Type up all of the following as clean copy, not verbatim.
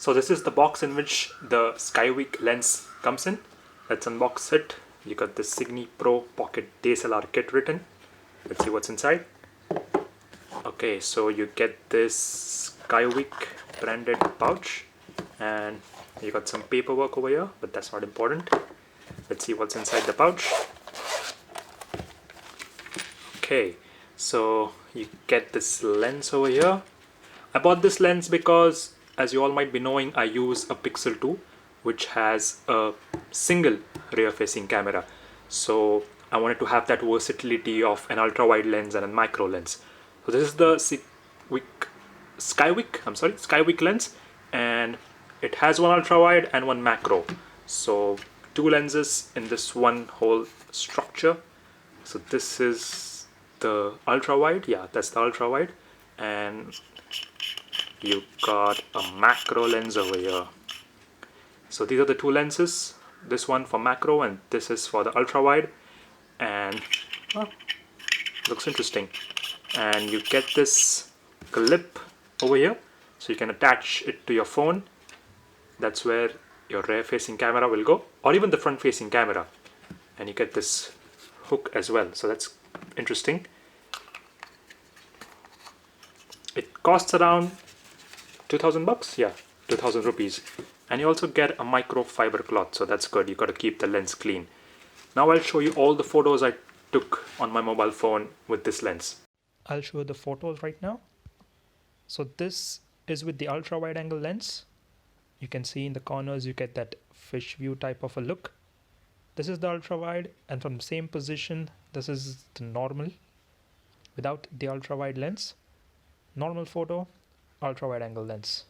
So this is the box in which the Skyvik lens comes in. Let's unbox it. You got the Signy Pro Pocket DSLR kit written. Let's see what's inside. Okay, so you get this Skyvik branded pouch, and you got some paperwork over here, but that's not important. Let's see what's inside the pouch. Okay, so you get this lens over here. I bought this lens because, as you all might be knowing, I use a Pixel 2 which has a single rear facing camera. So I wanted to have that versatility of an ultra wide lens and a macro lens. So this is the Skyvik lens, and it has one ultra wide and one macro. So two lenses in this one whole structure. So this is the ultra wide, yeah, that's the ultra wide, and you got a macro lens over here. So these are the two lenses, this one for macro and this is for the ultra wide, and looks interesting. And you get this clip over here, so you can attach it to your phone. That's where your rear facing camera will go, or even the front facing camera. And you get this hook as well, so that's interesting. It costs around 2000 bucks, yeah, 2000 rupees. And you also get a microfiber cloth, so that's good. You got to keep the lens clean. Now I'll show you all the photos I took on my mobile phone with this lens. I'll show you the photos right now. So this is with the ultra wide angle lens. You can see in the corners you get that fish view type of a look. This is the ultra wide, and from the same position this is the normal without the ultra wide lens. Normal photo, ultra wide angle lens,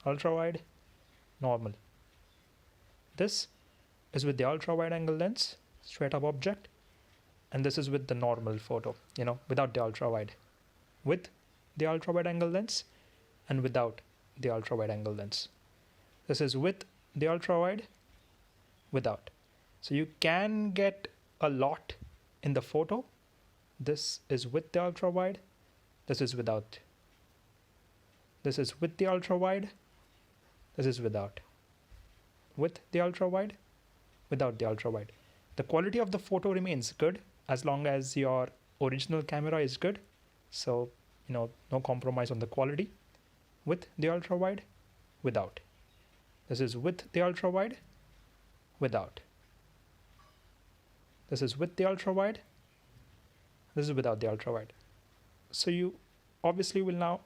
ultra wide, normal. This is with the ultra wide angle lens, straight up object, and this is with the normal photo, without the ultra wide, with the ultra wide angle lens and without the ultra wide angle lens. This is with the ultra wide, without. So you can get a lot in the photo. This is with the ultra wide, this is without. This is with the ultra wide, this is without. With the ultra wide, without the ultra wide. The quality of the photo remains good as long as your original camera is good. So, no compromise on the quality. With the ultra wide, without. This is with the ultra wide, without. This is with the ultra wide, this is without the ultra wide. So you obviously will now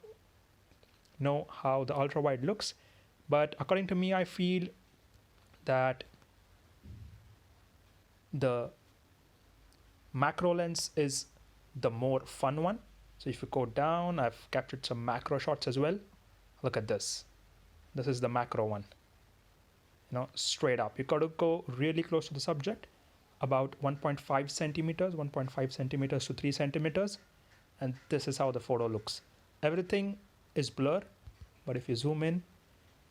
know how the ultra wide looks, but according to me, I feel that the macro lens is the more fun one. So if you go down, I've captured some macro shots as well. Look at this. This is the macro one. Straight up. You got to go really close to the subject, about 1.5 centimeters, 1.5 centimeters to 3 centimeters, and this is how the photo looks. Everything is blur, but if you zoom in,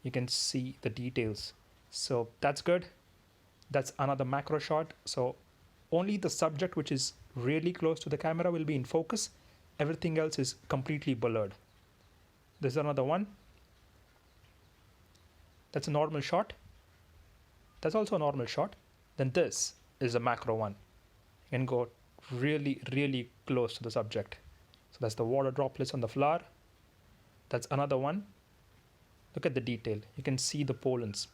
you can see the details. So that's good. That's another macro shot. So only the subject which is really close to the camera will be in focus. Everything else is completely blurred. This is another one. That's a normal shot. That's also a normal shot. Then this is a macro one. You can go really, really close to the subject. So that's the water droplets on the flower. That's another one. Look at the detail. You can see the pollens.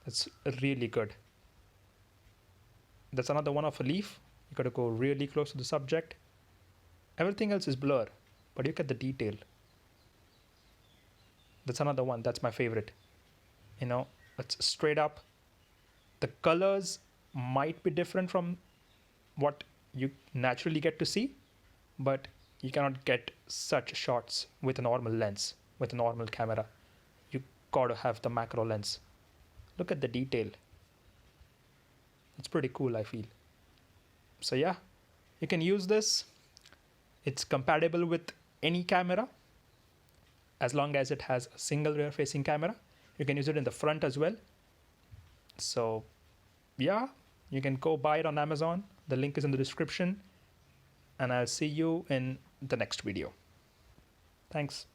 That's really good. That's another one of a leaf. You got to go really close to the subject. Everything else is blur, but you get the detail. That's another one. That's my favorite. It's straight up. The colors might be different from what you naturally get to see, but you cannot get such shots with a normal lens, with a normal camera. You gotta have the macro lens. Look at the detail. It's pretty cool, I feel. So yeah, you can use this. It's compatible with any camera as long as it has a single rear facing camera. You can use it in the front as well. So yeah, you can go buy it on Amazon. The link is in the description, and I'll see you in the next video. Thanks.